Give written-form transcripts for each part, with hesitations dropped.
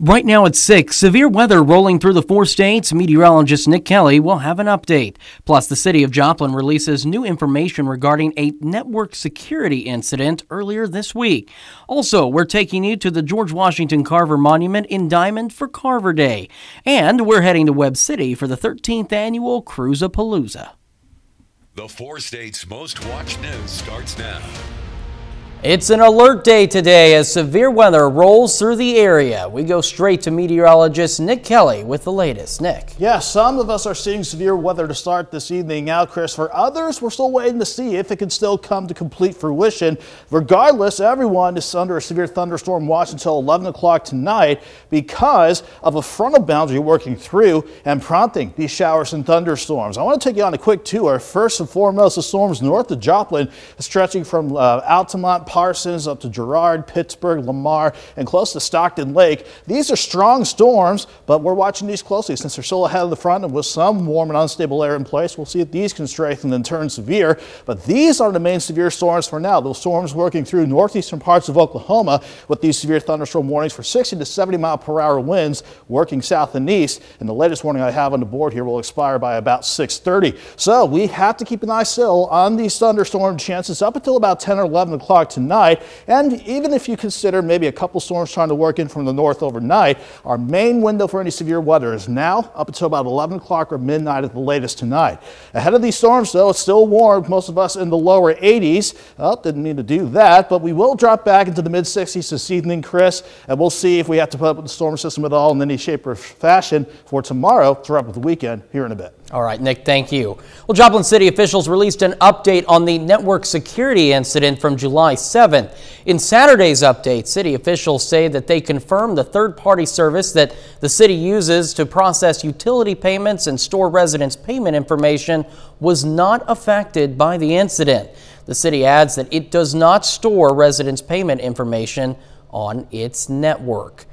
Right now it's 6. Severe weather rolling through the 4 states. Meteorologist Nick Kelly will have an update. Plus, the city of Joplin releases new information regarding a network security incident earlier this week. Also, we're taking you to the George Washington Carver Monument in Diamond for Carver Day. And we're heading to Webb City for the 13th annual Cruisapalooza. The 4 states' most watched news starts now. It's an alert day today as severe weather rolls through the area. We go straight to meteorologist Nick Kelly with the latest. Nick. Yeah, some of us are seeing severe weather to start this evening out, Chris. For others, we're still waiting to see if it can still come to complete fruition. Regardless, everyone is under a severe thunderstorm watch until 11 o'clock tonight because of a frontal boundary working through and prompting these showers and thunderstorms. I want to take you on a quick tour. First and foremost, the storms north of Joplin, stretching from Altamont, Parsons up to Girard, Pittsburgh, Lamar, and close to Stockton Lake. These are strong storms, but we're watching these closely since they're still ahead of the front and with some warm and unstable air in place. We'll see if these can strengthen and turn severe, but these are the main severe storms for now. Those storms working through northeastern parts of Oklahoma with these severe thunderstorm warnings for 60 to 70 mile per hour winds working south and east. And the latest warning I have on the board here will expire by about 6:30. So we have to keep an eye still on these thunderstorm chances up until about 10 or 11 o'clock tonight. And even if you consider maybe a couple storms trying to work in from the north overnight, our main window for any severe weather is now up until about 11 o'clock or midnight at the latest tonight. Ahead of these storms, though, it's still warm. Most of us in the lower 80s. Well, didn't mean to do that, but we will drop back into the mid 60s this evening, Chris, and we'll see if we have to put up with the storm system at all in any shape or fashion for tomorrow to wrap up the weekend here in a bit. All right, Nick, thank you. Well, Joplin City officials released an update on the network security incident from July 7th. In Saturday's update, city officials say that they confirmed the third-party service that the city uses to process utility payments and store residents' payment information was not affected by the incident. The city adds that it does not store residents' payment information on its network.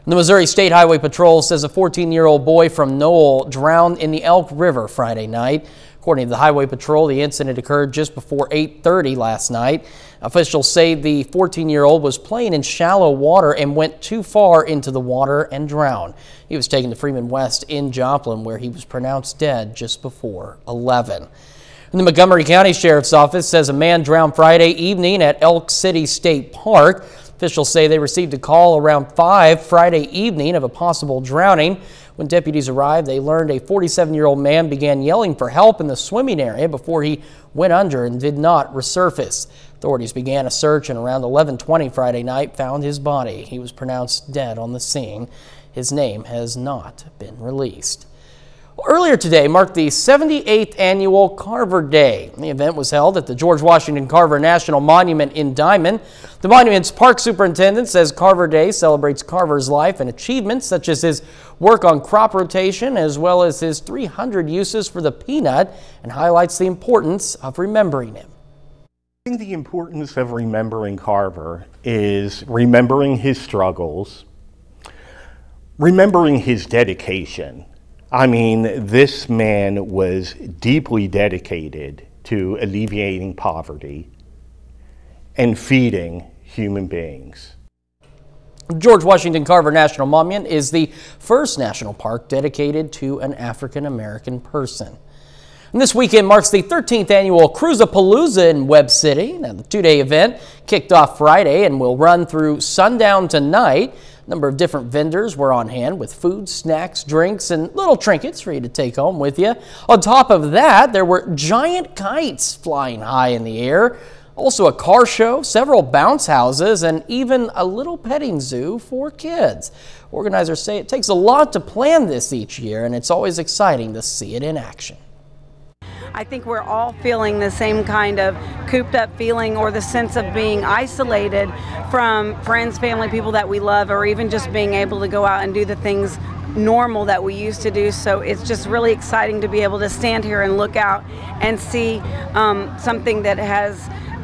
The Missouri State Highway Patrol says a 14-year-old boy from Knoll drowned in the Elk River Friday night. According to the Highway Patrol, the incident occurred just before 8:30 last night. Officials say the 14-year-old was playing in shallow water and went too far into the water and drowned. He was taken to Freeman West in Joplin, where he was pronounced dead just before 11. And the Montgomery County Sheriff's Office says a man drowned Friday evening at Elk City State Park. Officials say they received a call around 5 Friday evening of a possible drowning. When deputies arrived, they learned a 47-year-old man began yelling for help in the swimming area before he went under and did not resurface. Authorities began a search and around 11:20 Friday night found his body. He was pronounced dead on the scene. His name has not been released. Earlier today marked the 78th annual Carver Day. The event was held at the George Washington Carver National Monument in Diamond. The monument's park superintendent says Carver Day celebrates Carver's life and achievements such as his work on crop rotation as well as his 300 uses for the peanut and highlights the importance of remembering him. I think the importance of remembering Carver is remembering his struggles, remembering his dedication. I mean, this man was deeply dedicated to alleviating poverty and feeding human beings. George Washington Carver National Monument is the first national park dedicated to an African-American person. And this weekend marks the 13th annual Cruisapalooza in Webb City. Now, the two-day event kicked off Friday and will run through sundown tonight. A number of different vendors were on hand with food, snacks, drinks, and little trinkets for you to take home with you. On top of that, there were giant kites flying high in the air, also a car show, several bounce houses, and even a little petting zoo for kids. Organizers say it takes a lot to plan this each year, and it's always exciting to see it in action. I think we're all feeling the same kind of cooped up feeling or the sense of being isolated from friends, family, people that we love, or even just being able to go out and do the things normal that we used to do. So it's just really exciting to be able to stand here and look out and see something that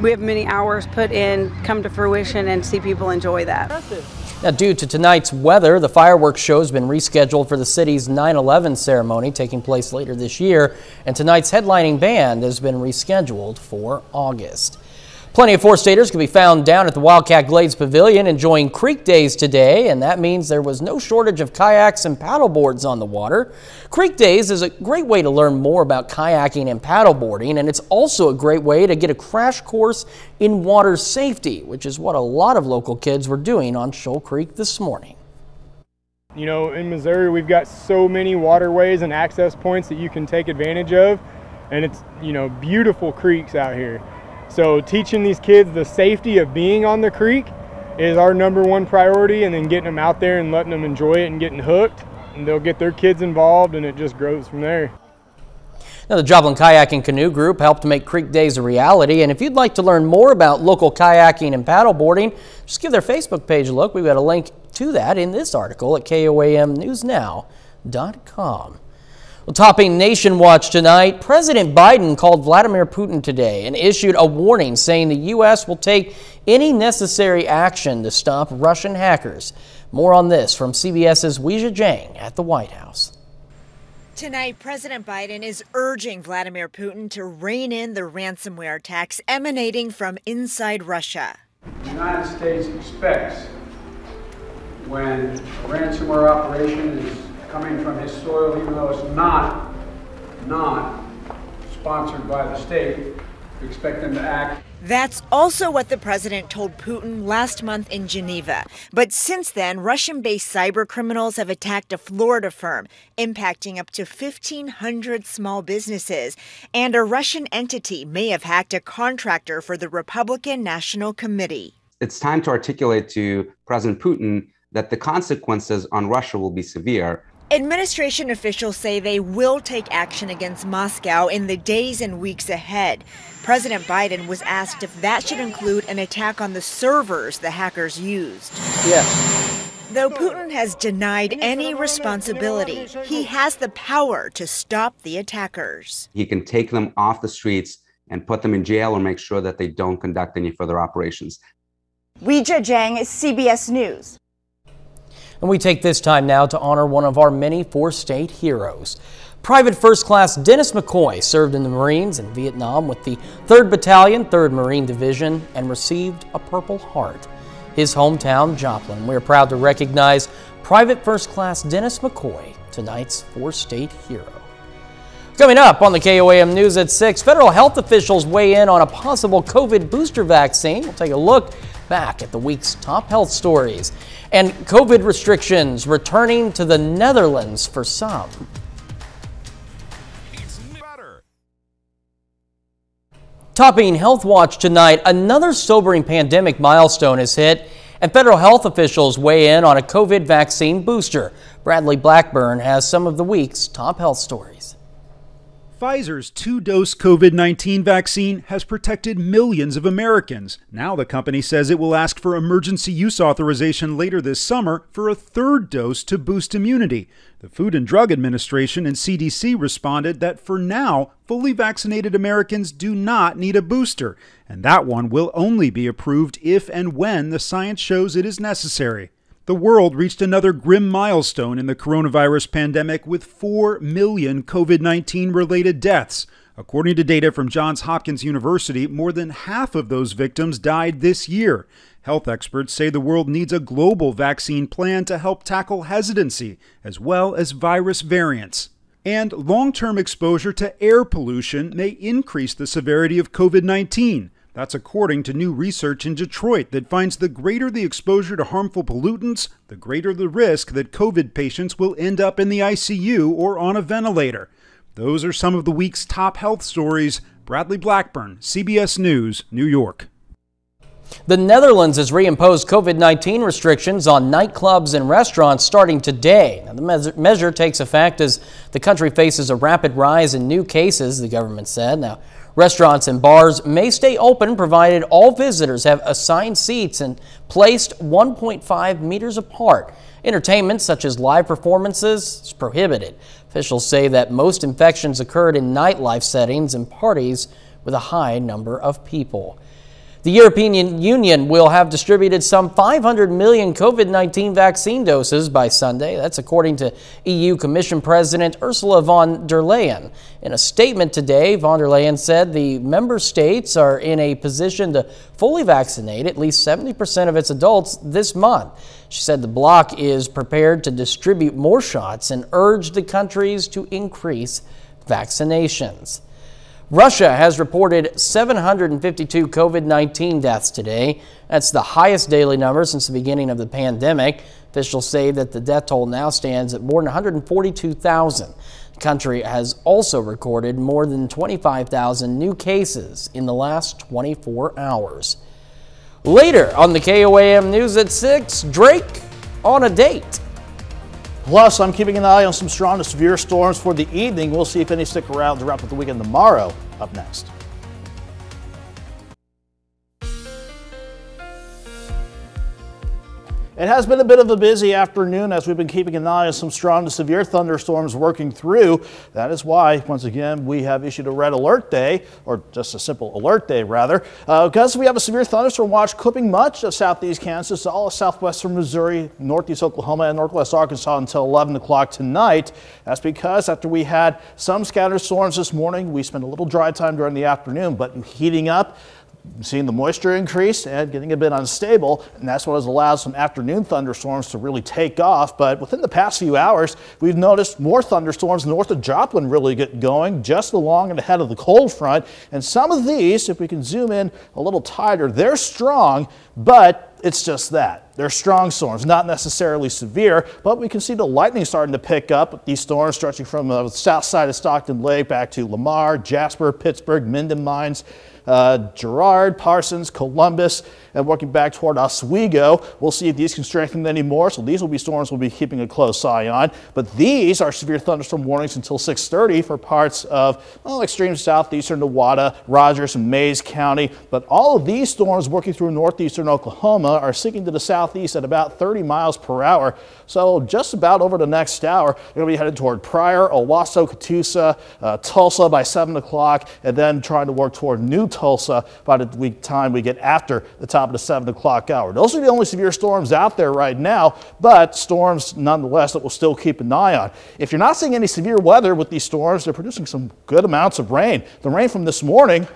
we have many hours put in come to fruition and see people enjoy that. Now, due to tonight's weather, the fireworks show has been rescheduled for the city's 9/11 ceremony taking place later this year, and tonight's headlining band has been rescheduled for August. Plenty of four-staters can be found down at the Wildcat Glades Pavilion enjoying creek days today, and that means there was no shortage of kayaks and paddleboards on the water. Creek days is a great way to learn more about kayaking and paddleboarding, and it's also a great way to get a crash course in water safety, which is what a lot of local kids were doing on Shoal Creek this morning. You know, in Missouri, we've got so many waterways and access points that you can take advantage of, and it's, you know, beautiful creeks out here. So teaching these kids the safety of being on the creek is our #1 priority, and then getting them out there and letting them enjoy it and getting hooked, and they'll get their kids involved, and it just grows from there. Now, the Joplin Kayak and Canoe Group helped make Creek Days a reality, and if you'd like to learn more about local kayaking and paddleboarding, just give their Facebook page a look. We've got a link to that in this article at KOAMNewsNow.com. Well, topping Nation Watch tonight, President Biden called Vladimir Putin today and issued a warning saying the U.S. will take any necessary action to stop Russian hackers. More on this from CBS's Weijia Jiang at the White House. Tonight, President Biden is urging Vladimir Putin to rein in the ransomware attacks emanating from inside Russia. The United States expects when a ransomware operation is coming from his soil, even though it's not sponsored by the state, we expect them to act. That's also what the president told Putin last month in Geneva. But since then, Russian-based cyber criminals have attacked a Florida firm, impacting up to 1,500 small businesses. And a Russian entity may have hacked a contractor for the Republican National Committee. It's time to articulate to President Putin that the consequences on Russia will be severe. Administration officials say they will take action against Moscow in the days and weeks ahead. President Biden was asked if that should include an attack on the servers the hackers used. Yes. Though Putin has denied any responsibility, he has the power to stop the attackers. He can take them off the streets and put them in jail or make sure that they don't conduct any further operations. Weijia Jiang, CBS News. And we take this time now to honor one of our many four-state heroes. Private First Class Dennis McCoy served in the Marines in Vietnam with the 3rd Battalion, 3rd Marine Division, and received a Purple Heart. His hometown, Joplin. We're proud to recognize Private First Class Dennis McCoy, tonight's four-state hero. Coming up on the KOAM News at 6, federal health officials weigh in on a possible COVID booster vaccine. We'll take a look back at the week's top health stories. And COVID restrictions returning to the Netherlands for some. Topping Health Watch tonight, another sobering pandemic milestone is hit, and federal health officials weigh in on a COVID vaccine booster. Bradley Blackburn has some of the week's top health stories. Pfizer's 2-dose COVID-19 vaccine has protected millions of Americans. Now the company says it will ask for emergency use authorization later this summer for a 3rd dose to boost immunity. The Food and Drug Administration and CDC responded that for now, fully vaccinated Americans do not need a booster, and that one will only be approved if and when the science shows it is necessary. The world reached another grim milestone in the coronavirus pandemic with 4 million COVID-19 related deaths. According to data from Johns Hopkins University, more than half of those victims died this year. Health experts say the world needs a global vaccine plan to help tackle hesitancy, as well as virus variants. And long-term exposure to air pollution may increase the severity of COVID-19. That's according to new research in Detroit that finds the greater the exposure to harmful pollutants, the greater the risk that COVID patients will end up in the ICU or on a ventilator. Those are some of the week's top health stories. Bradley Blackburn, CBS News, New York. The Netherlands has reimposed COVID-19 restrictions on nightclubs and restaurants starting today. Now, the measure takes effect as the country faces a rapid rise in new cases, the government said. Now, restaurants and bars may stay open provided all visitors have assigned seats and placed 1.5 meters apart. Entertainment, such as live performances, is prohibited. Officials say that most infections occurred in nightlife settings and parties with a high number of people. The European Union will have distributed some 500 million COVID-19 vaccine doses by Sunday. That's according to EU Commission President Ursula von der Leyen. In a statement today, von der Leyen said the member states are in a position to fully vaccinate at least 70% of its adults this month. She said the bloc is prepared to distribute more shots and urged the countries to increase vaccinations. Russia has reported 752 COVID-19 deaths today. That's the highest daily number since the beginning of the pandemic. Officials say that the death toll now stands at more than 142,000. The country has also recorded more than 25,000 new cases in the last 24 hours. Later on the KOAM News at 6, Drake on a date. Plus, I'm keeping an eye on some strong to severe storms for the evening. We'll see if any stick around to wrap up the weekend tomorrow. Up next. It has been a bit of a busy afternoon as we've been keeping an eye on some strong to severe thunderstorms working through. That is why, once again, we have issued a red alert day, or just a simple alert day rather, because we have a severe thunderstorm watch clipping much of southeast Kansas, all of southwestern Missouri, northeast Oklahoma, and northwest Arkansas until 11 o'clock tonight. That's because after we had some scattered storms this morning, we spent a little dry time during the afternoon, but heating up, seeing the moisture increase and getting a bit unstable, and that's what has allowed some afternoon thunderstorms to really take off. But within the past few hours, we've noticed more thunderstorms north of Joplin really get going just along and ahead of the cold front. And some of these, if we can zoom in a little tighter, they're strong, but it's just that. They're strong storms, not necessarily severe, but we can see the lightning starting to pick up. These storms stretching from the south side of Stockton Lake back to Lamar, Jasper, Pittsburgh, Minden Mines, Girard, Parsons, Columbus, and working back toward Oswego. We'll see if these can strengthen any more. So these will be storms we'll be keeping a close eye on. But these are severe thunderstorm warnings until 6:30 for parts of extreme southeastern Nevada, Rogers, and Mays County. But all of these storms working through northeastern Oklahoma are sinking to the southeast at about 30 miles per hour. So just about over the next hour, they're going to be headed toward Pryor, Owasso, Catoosa, Tulsa by 7 o'clock, and then trying to work toward New Tulsa by the time we get after the top of the 7 o'clock hour. Those are the only severe storms out there right now, but storms nonetheless that we'll still keep an eye on. If you're not seeing any severe weather with these storms, they're producing some good amounts of rain. The rain from this morning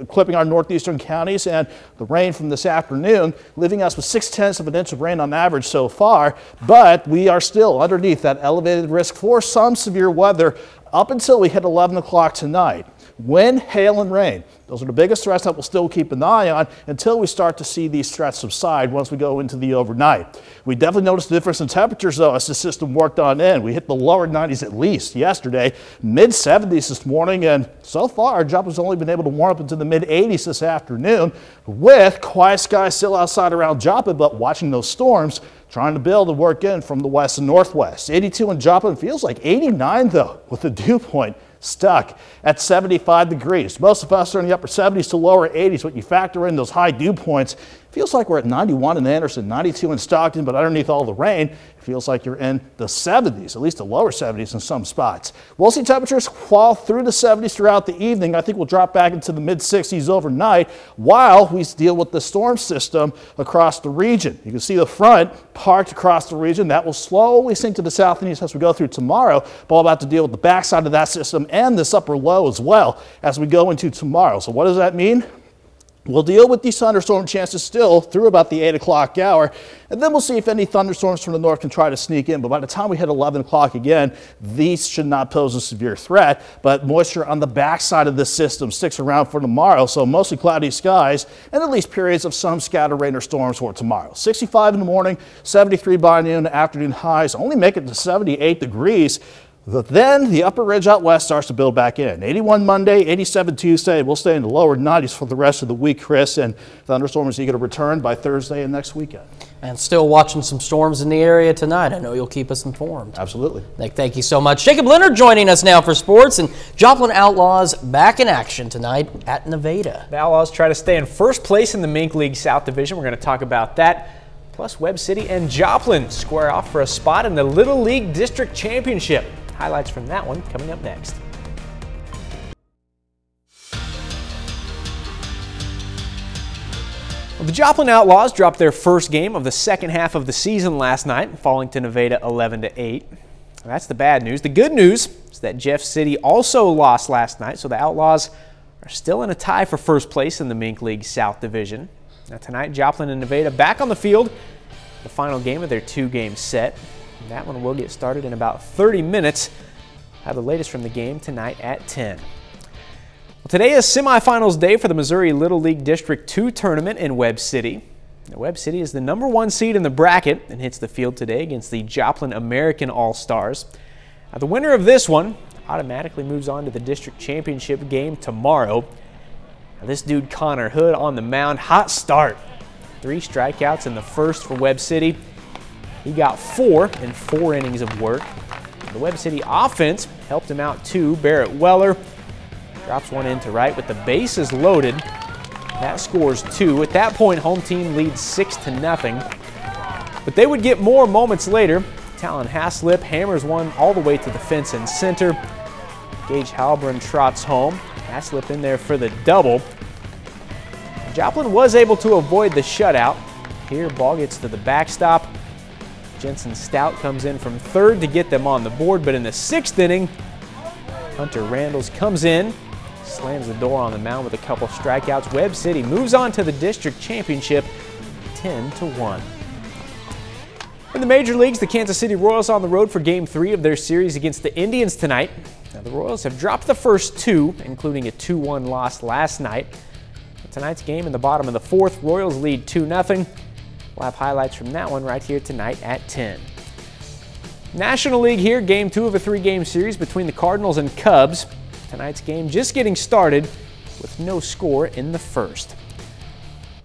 clipping our northeastern counties, and the rain from this afternoon leaving us with 0.6 of an inch of rain on average so far, but we are still underneath that elevated risk for some severe weather up until we hit 11 o'clock tonight. Wind, hail, and rain. Those are the biggest threats that we'll still keep an eye on until we start to see these threats subside once we go into the overnight. We definitely noticed the difference in temperatures though as the system worked on in. We hit the lower 90s at least yesterday, mid 70s this morning, and so far Joplin's only been able to warm up into the mid 80s this afternoon with quiet skies still outside around Joplin, but watching those storms trying to build and work in from the west and northwest. 82 in Joplin, feels like 89 though with the dew point stuck at 75 degrees. Most of us are in the upper 70s to lower 80s. When you factor in those high dew points, it feels like we're at 91 in Anderson, 92 in Stockton, but underneath all the rain, it feels like you're in the 70s, at least the lower 70s in some spots. We'll see temperatures fall through the 70s throughout the evening. I think we'll drop back into the mid 60s overnight while we deal with the storm system across the region. You can see the front parked across the region. That will slowly sink to the south and east as we go through tomorrow, but we'll have to deal with the backside of that system and this upper low as well as we go into tomorrow. So what does that mean? We'll deal with these thunderstorm chances still through about the 8 o'clock hour, and then we'll see if any thunderstorms from the north can try to sneak in. But by the time we hit 11 o'clock again, these should not pose a severe threat, but moisture on the backside of the system sticks around for tomorrow, so mostly cloudy skies and at least periods of some scattered rain or storms for tomorrow. 65 in the morning, 73 by noon, afternoon highs only make it to 78 degrees. But then the upper ridge out west starts to build back in. 81 Monday, 87 Tuesday. We'll stay in the lower 90s for the rest of the week, Chris, and thunderstorms are going to return by Thursday and next weekend. And still watching some storms in the area tonight. I know you'll keep us informed. Absolutely. Nick, thank you so much. Jacob Leonard joining us now for sports, and Joplin Outlaws back in action tonight at Nevada. The Outlaws try to stay in first place in the Mink League South Division. We're going to talk about that. Plus, Webb City and Joplin square off for a spot in the Little League District Championship. Highlights from that one coming up next. The Joplin Outlaws dropped their first game of the second half of the season last night, falling to Nevada 11-8. That's the bad news. The good news is that Jeff City also lost last night, so the Outlaws are still in a tie for first place in the Mink League South Division. Now tonight, Joplin and Nevada back on the field, the final game of their two-game set. And that one will get started in about 30 minutes. Have the latest from the game tonight at 10. Well, today is semifinals day for the Missouri Little League District 2 tournament in Webb City. Now, Webb City is the #1 seed in the bracket and hits the field today against the Joplin American All-Stars. Now, the winner of this one automatically moves on to the district championship game tomorrow. Now, this dude Connor Hood on the mound, hot start. 3 strikeouts in the first for Webb City. He got 4 in 4 innings of work. The Webb City offense helped him out too. Barrett Weller drops one into right with the bases loaded. That scores 2. At that point, home team leads 6-0. But they would get more moments later. Talon Haslip hammers one all the way to the fence and center. Gage Halbrun trots home. Haslip in there for the double. Joplin was able to avoid the shutout. Here, ball gets to the backstop. Jensen Stout comes in from third to get them on the board, but in the 6th inning, Hunter Randalls comes in, slams the door on the mound with a couple strikeouts. Webb City moves on to the district championship 10-1. In the major leagues, the Kansas City Royals on the road for Game 3 of their series against the Indians tonight. Now, the Royals have dropped the first 2, including a 2-1 loss last night. For tonight's game in the bottom of the 4th, Royals lead 2-0. We'll have highlights from that one right here tonight at 10. National League here, Game 2 of a 3-game series between the Cardinals and Cubs. Tonight's game just getting started with no score in the first.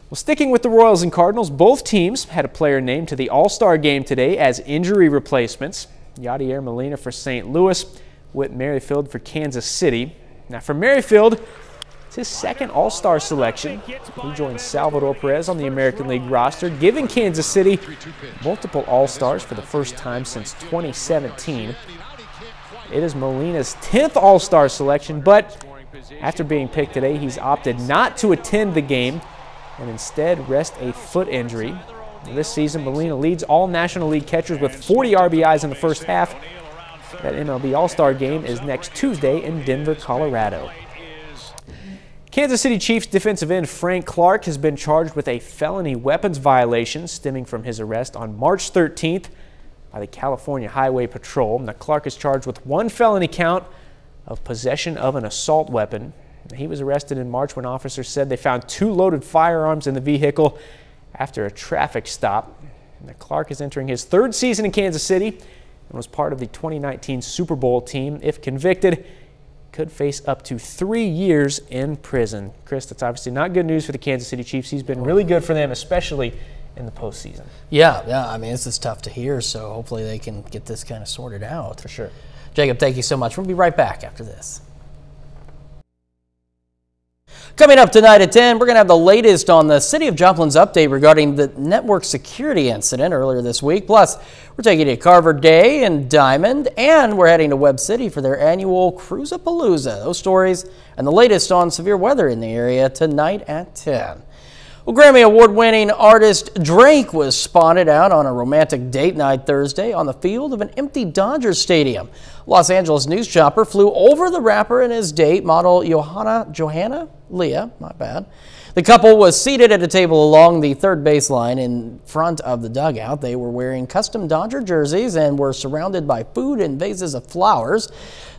Well, sticking with the Royals and Cardinals, both teams had a player named to the All-Star game today as injury replacements. Yadier Molina for St. Louis, Whit Merrifield for Kansas City. Now for Merrifield, it's his second All-Star selection. He joins Salvador Perez on the American League roster, giving Kansas City multiple All-Stars for the first time since 2017. It is Molina's 10th All-Star selection, but after being picked today, he's opted not to attend the game and instead rest a foot injury. This season, Molina leads all National League catchers with 40 RBIs in the first half. That MLB All-Star game is next Tuesday in Denver, Colorado. Kansas City Chiefs defensive end Frank Clark has been charged with a felony weapons violation stemming from his arrest on March 13th by the California Highway Patrol. Now, Clark is charged with 1 felony count of possession of an assault weapon. He was arrested in March when officers said they found 2 loaded firearms in the vehicle after a traffic stop. Now, Clark is entering his 3rd season in Kansas City and was part of the 2019 Super Bowl team. If convicted, could face up to 3 years in prison. Chris, that's obviously not good news for the Kansas City Chiefs. He's been really good for them, especially in the postseason. Yeah, I mean, this is tough to hear, so hopefully they can get this kind of sorted out. For sure. Jacob, thank you so much. We'll be right back after this. Coming up tonight at 10, we're going to have the latest on the City of Joplin's update regarding the network security incident earlier this week. Plus, we're taking you to Carver Day and Diamond, and we're heading to Webb City for their annual Cruisapalooza. Those stories and the latest on severe weather in the area tonight at 10. Well, Grammy Award-winning artist Drake was spotted out on a romantic date night Thursday on the field of an empty Dodgers stadium. Los Angeles news chopper flew over the rapper and his date, model Johanna Leah, not bad. The couple was seated at a table along the third baseline in front of the dugout. They were wearing custom Dodger jerseys and were surrounded by food and vases of flowers.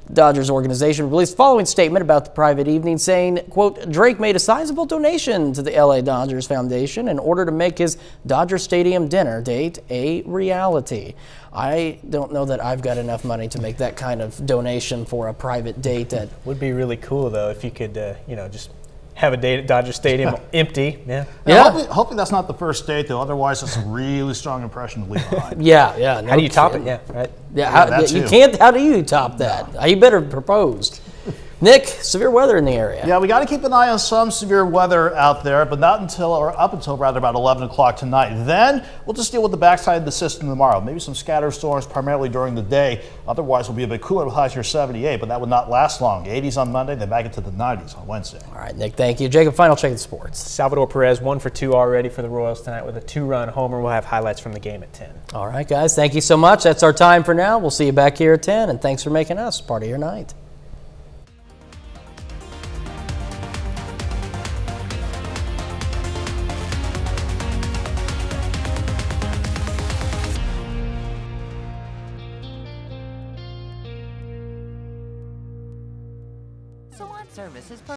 The Dodgers organization released the following statement about the private evening, saying, quote, Drake made a sizable donation to the LA Dodgers Foundation in order to make his Dodger Stadium dinner date a reality. I don't know that I've got enough money to make that kind of donation for a private date. That would be really cool, though, if you could, just have a date at Dodger Stadium empty. Yeah. Hoping that's not the first date, though. Otherwise, it's a really strong impression to leave behind. Yeah. How do you top it? Yeah, right. Yeah, you can't. How do you top that? You better propose. Nick, severe weather in the area. Yeah, we got to keep an eye on some severe weather up until about 11 o'clock tonight. Then we'll just deal with the backside of the system tomorrow. Maybe some scattered storms primarily during the day. Otherwise, we'll be a bit cooler with highs near 78, but that would not last long. 80s on Monday, then back into the 90s on Wednesday. All right, Nick, thank you. Jacob, final check of the sports. Salvador Perez 1 for 2 already for the Royals tonight with a 2-run homer. We'll have highlights from the game at 10. All right, guys, thank you so much. That's our time for now. We'll see you back here at 10, and thanks for making us part of your night. Salon service is